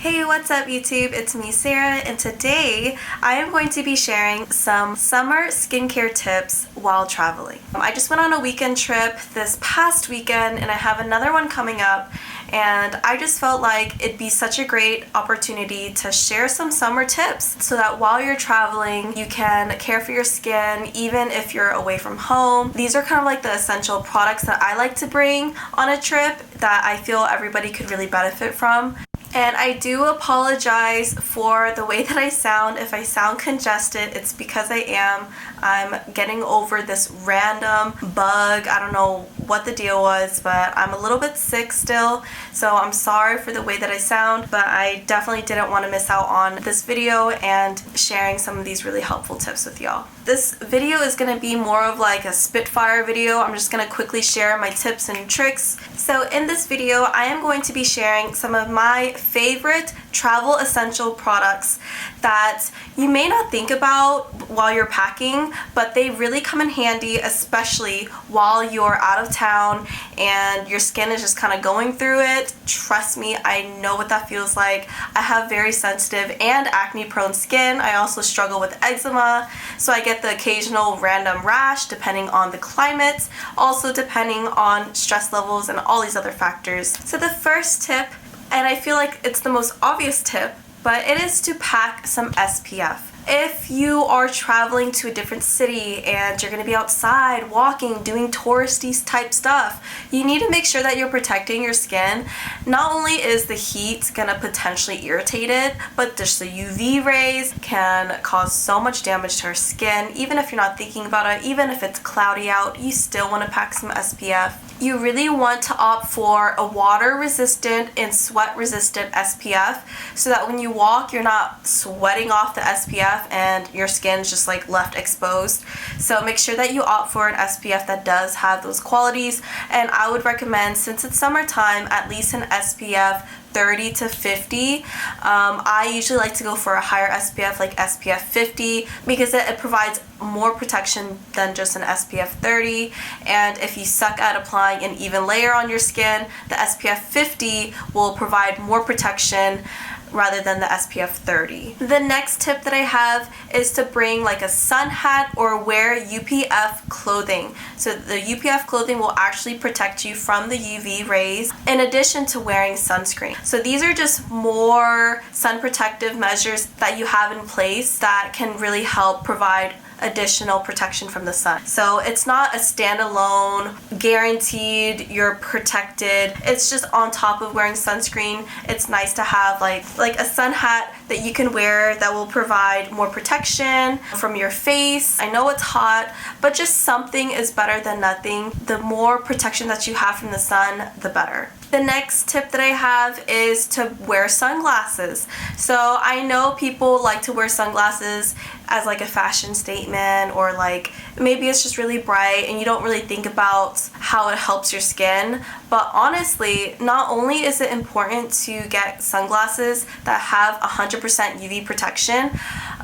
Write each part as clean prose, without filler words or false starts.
Hey, what's up YouTube? It's me, Sarah, and today I am going to be sharing some summer skincare tips while traveling. I just went on a weekend trip this past weekend and I have another one coming up, and I just felt like it'd be such a great opportunity to share some summer tips so that while you're traveling you can care for your skin even if you're away from home. These are kind of like the essential products that I like to bring on a trip that I feel everybody could really benefit from. And I do apologize for the way that I sound. If I sound congested, it's because I am. I'm getting over this random bug. I don't know what the deal was, but I'm a little bit sick still. So I'm sorry for the way that I sound, but I definitely didn't want to miss out on this video and sharing some of these really helpful tips with y'all. This video is going to be more of like a spitfire video. I'm just going to quickly share my tips and tricks. So in this video, I am going to be sharing some of my favorite travel essential products that you may not think about while you're packing, but they really come in handy, especially while you're out of town and your skin is just kind of going through it. Trust me, I know what that feels like. I have very sensitive and acne prone skin. I also struggle with eczema, so I get the occasional random rash depending on the climate, also depending on stress levels and all these other factors. So the first tip, and I feel like it's the most obvious tip, but it is to pack some SPF. If you are traveling to a different city and you're going to be outside walking, doing touristy type stuff, you need to make sure that you're protecting your skin. Not only is the heat going to potentially irritate it, but just the UV rays can cause so much damage to our skin. Even if you're not thinking about it, even if it's cloudy out, you still want to pack some SPF. You really want to opt for a water resistant and sweat resistant SPF so that when you walk you're not sweating off the SPF and your skin's just like left exposed. So make sure that you opt for an SPF that does have those qualities, and I would recommend, since it's summertime, at least an SPF 30 to 50. I usually like to go for a higher SPF, like SPF 50, because it provides more protection than just an SPF 30. And if you suck at applying an even layer on your skin, the SPF 50 will provide more protection rather than the SPF 30. The next tip that I have is to bring like a sun hat or wear UPF clothing. So the UPF clothing will actually protect you from the UV rays in addition to wearing sunscreen. So these are just more sun protective measures that you have in place that can really help provide additional protection from the sun. So it's not a standalone guaranteed you're protected. It's just on top of wearing sunscreen. It's nice to have like a sun hat that you can wear that will provide more protection from your face. I know it's hot, but just something is better than nothing. The more protection that you have from the sun, the better. The next tip that I have is to wear sunglasses. So I know people like to wear sunglasses as like a fashion statement, or like maybe it's just really bright and you don't really think about how it helps your skin. But honestly, not only is it important to get sunglasses that have 100% UV protection,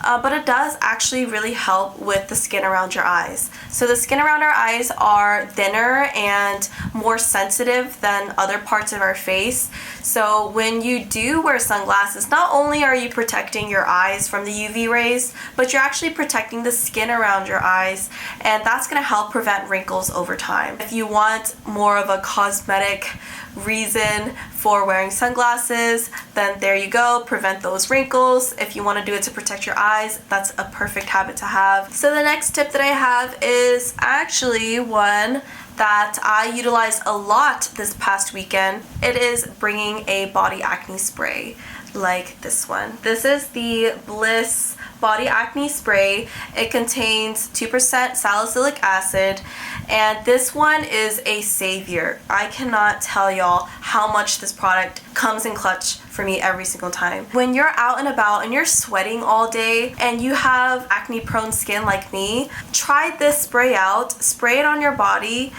but it does actually really help with the skin around your eyes. So the skin around our eyes are thinner and more sensitive than other parts of our face. So when you do wear sunglasses, not only are you protecting your eyes from the UV rays, but you're actually protecting the skin around your eyes, and that's going to help prevent wrinkles over time. If you want more of a cosmetic reason for wearing sunglasses, then there you go, prevent those wrinkles. If you want to do it to protect your eyes, that's a perfect habit to have. So the next tip that I have is actually one that I utilized a lot this past weekend. It is bringing a body acne spray like this one. This is the Bliss body acne spray. It contains 2% salicylic acid, and this one is a savior. I cannot tell y'all how much this product comes in clutch for me every single time. When you're out and about and you're sweating all day and you have acne prone skin like me, try this spray out. Spray it on your body.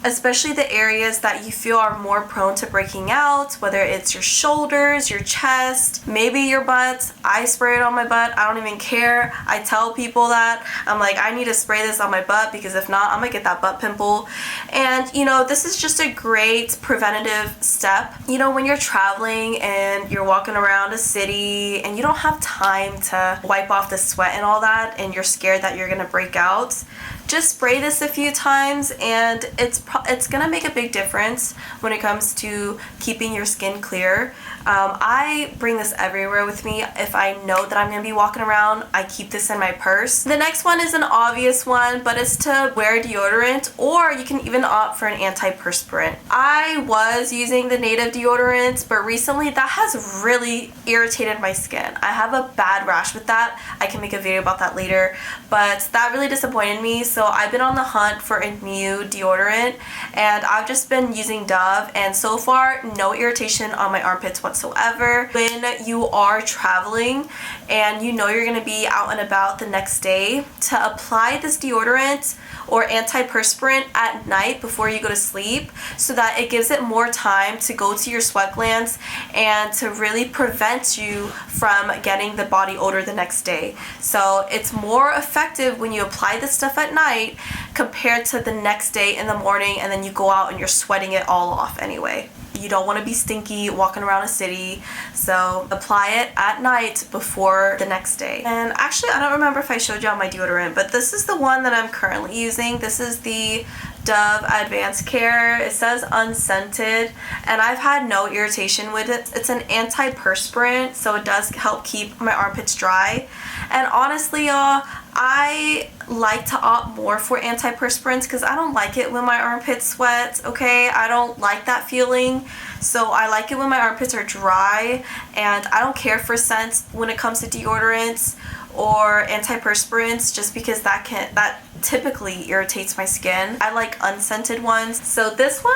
especially the areas that you feel are more prone to breaking out, whether it's your shoulders, your chest, maybe your butt. I spray it on my butt. I don't even care. I tell people that. I'm like, I need to spray this on my butt because if not, I'm gonna get that butt pimple. And you know, this is just a great preventative step. You know, when you're traveling and you're walking around a city and you don't have time to wipe off the sweat and all that, and you're scared that you're gonna break out, just spray this a few times and it's gonna make a big difference when it comes to keeping your skin clear. I bring this everywhere with me. If I know that I'm gonna be walking around, I keep this in my purse. The next one is an obvious one, but it's to wear deodorant, or you can even opt for an antiperspirant. I was using the native deodorant, but recently that has really irritated my skin. I have a bad rash with that. I can make a video about that later, but that really disappointed me. So I've been on the hunt for a new deodorant, and I've just been using Dove, and so far no irritation on my armpits whatsoever. When you are traveling and you know you're going to be out and about the next day, to apply this deodorant or antiperspirant at night before you go to sleep, so that it gives it more time to go to your sweat glands and to really prevent you from getting the body odor the next day. So it's more effective when you apply this stuff at night compared to the next day in the morning, and then you go out and you're sweating it all off anyway. You don't want to be stinky walking around a city, so apply it at night before the next day. And actually, I don't remember if I showed you all my deodorant, but this is the one that I'm currently using. This is the Dove Advanced Care. It says unscented, and I've had no irritation with it. It's an antiperspirant, so it does help keep my armpits dry. And honestly, y'all, I like to opt more for antiperspirants because I don't like it when my armpits sweat, okay? I don't like that feeling. So I like it when my armpits are dry, and I don't care for scents when it comes to deodorants or antiperspirants, just because that typically irritates my skin. I like unscented ones. So this one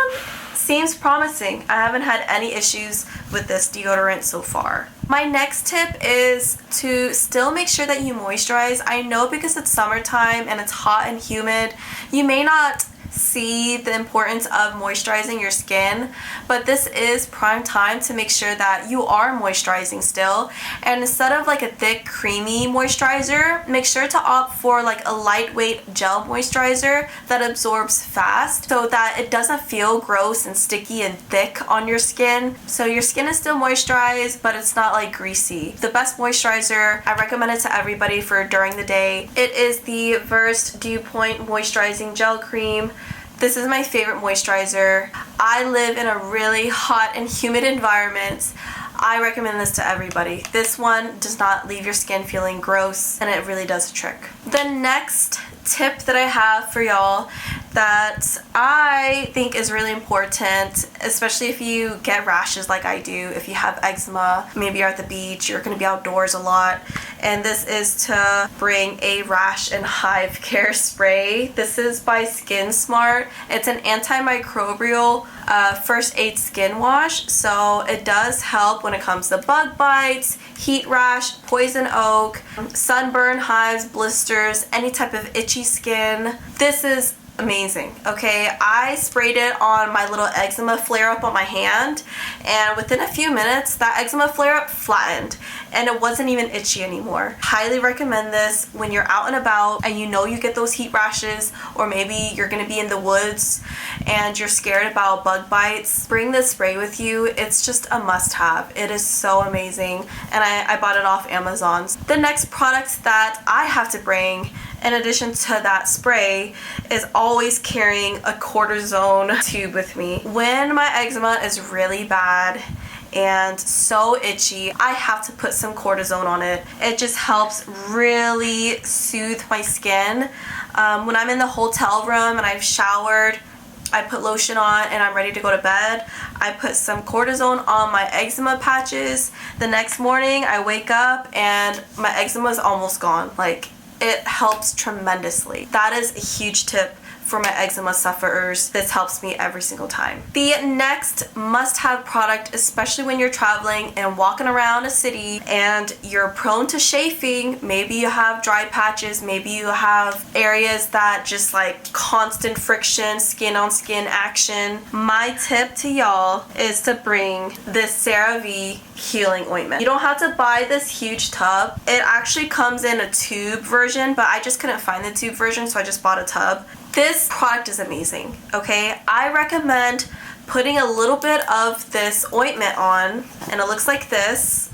seems promising. I haven't had any issues with this deodorant so far. My next tip is to still make sure that you moisturize. I know because it's summertime and it's hot and humid, you may not see the importance of moisturizing your skin, but this is prime time to make sure that you are moisturizing still. And instead of like a thick creamy moisturizer, make sure to opt for like a lightweight gel moisturizer that absorbs fast, so that it doesn't feel gross and sticky and thick on your skin. So your skin is still moisturized, but it's not like greasy. The best moisturizer, I recommend it to everybody for during the day. It is the Versed Dew Point Moisturizing Gel Cream. This is my favorite moisturizer. I live in a really hot and humid environment. I recommend this to everybody. This one does not leave your skin feeling gross, and it really does a trick. The next tip that I have for y'all that I think is really important, especially if you get rashes like I do, if you have eczema, maybe you're at the beach, you're going to be outdoors a lot, and this is to bring a Rash&Hive care spray. This is by SkinSmart. It's an antimicrobial first aid skin wash, so it does help when it comes to bug bites, heat rash, poison oak, sunburn, hives, blisters, any type of itchy skin. This is amazing. Okay, I sprayed it on my little eczema flare up on my hand, and within a few minutes that eczema flare up flattened and it wasn't even itchy anymore. Highly recommend this when you're out and about and you know you get those heat rashes, or maybe you're gonna be in the woods and you're scared about bug bites. Bring this spray with you. It's just a must-have. It is so amazing, and I bought it off Amazon. The next product that I have to bring in addition to that spray is always carrying a cortisone tube with me. When my eczema is really bad and so itchy, I have to put some cortisone on it. It just helps really soothe my skin. When I'm in the hotel room and I've showered, I put lotion on and I'm ready to go to bed, I put some cortisone on my eczema patches. The next morning I wake up and my eczema is almost gone. Like, it helps tremendously. That is a huge tip for my eczema sufferers. This helps me every single time. The next must-have product, especially when you're traveling and walking around a city and you're prone to chafing, maybe you have dry patches, maybe you have areas that just like constant friction, skin on skin action. My tip to y'all is to bring this Cerave healing ointment. You don't have to buy this huge tub. It actually comes in a tube version, but I just couldn't find the tube version, so I just bought a tub. This product is amazing, okay? I recommend putting a little bit of this ointment on, and it looks like this.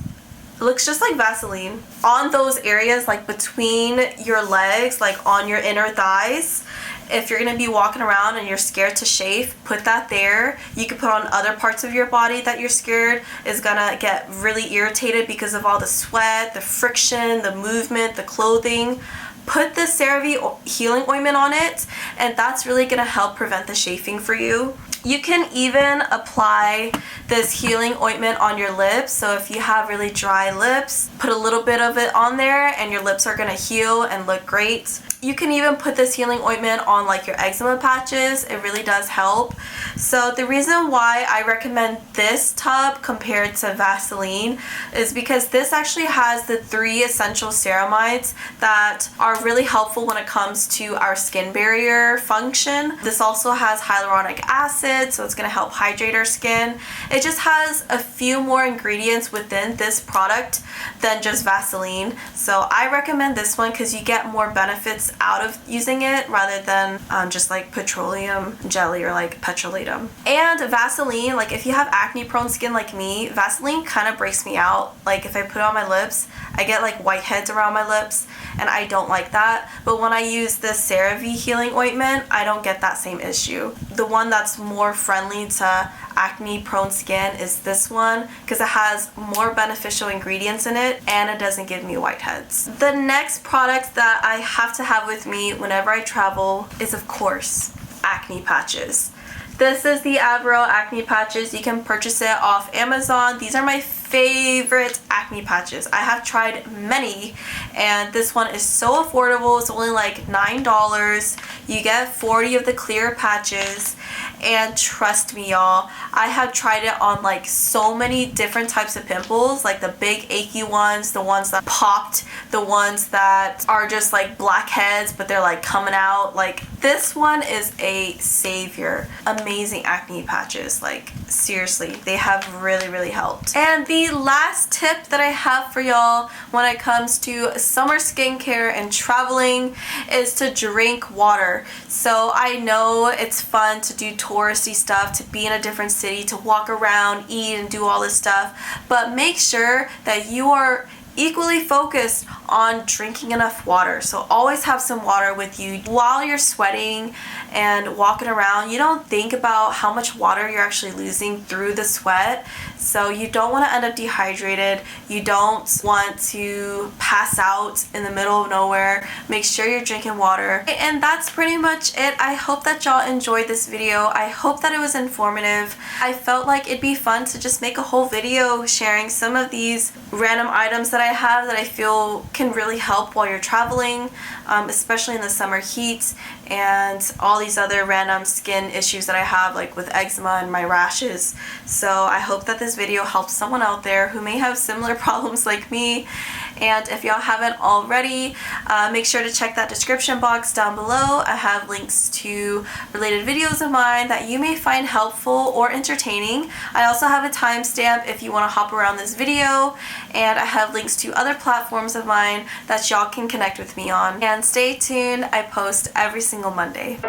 It looks just like Vaseline on those areas like between your legs, like on your inner thighs. If you're gonna be walking around and you're scared to chafe, put that there. You can put on other parts of your body that you're scared is gonna get really irritated because of all the sweat, the friction, the movement, the clothing. Put the Cerave healing ointment on it, and that's really gonna help prevent the chafing for you. You can even apply this healing ointment on your lips. So if you have really dry lips, put a little bit of it on there and your lips are gonna heal and look great. You can even put this healing ointment on like your eczema patches. It really does help. So the reason why I recommend this tub compared to Vaseline is because this actually has the 3 essential ceramides that are really helpful when it comes to our skin barrier function. This also has hyaluronic acid, so it's going to help hydrate our skin. It just has a few more ingredients within this product than just Vaseline. So I recommend this one because you get more benefits out of using it rather than just like petroleum jelly or like petrolatum. And Vaseline, like if you have acne prone skin like me, Vaseline kind of breaks me out. Like if I put it on my lips, I get like whiteheads around my lips and I don't like that. But when I use the Cerave healing ointment, I don't get that same issue. The one that's more friendly to acne prone skin is this one because it has more beneficial ingredients in it and it doesn't give me whiteheads. The next product that I have to have with me whenever I travel is of course acne patches. This is the Avarelle acne patches. You can purchase it off Amazon. These are my favorite acne patches. I have tried many and this one is so affordable. It's only like $9. You get 40 of the clear patches, and trust me y'all, I have tried it on like so many different types of pimples, like the big achy ones, the ones that popped, the ones that are just like blackheads but they're like coming out. Like this one is a savior. Amazing acne patches, like seriously, they have really helped. And the last tip that I have for y'all when it comes to summer skincare and traveling is to drink water. So I know it's fun to do touristy stuff, to be in a different city, to walk around, eat and do all this stuff, but make sure that you are equally focused on drinking enough water. So always have some water with you while you're sweating and walking around. You don't think about how much water you're actually losing through the sweat. So you don't want to end up dehydrated. You don't want to pass out in the middle of nowhere. Make sure you're drinking water. And that's pretty much it. I hope that y'all enjoyed this video. I hope that it was informative. I felt like it'd be fun to just make a whole video sharing some of these random items that I have that I feel can really help while you're traveling, especially in the summer heat and all these other random skin issues that I have, like with eczema and my rashes. So I hope that this video helps someone out there who may have similar problems like me. And if y'all haven't already, make sure to check that description box down below. I have links to related videos of mine that you may find helpful or entertaining. I also have a timestamp if you want to hop around this video, and I have links to other platforms of mine that y'all can connect with me on. And stay tuned, I post every single Monday.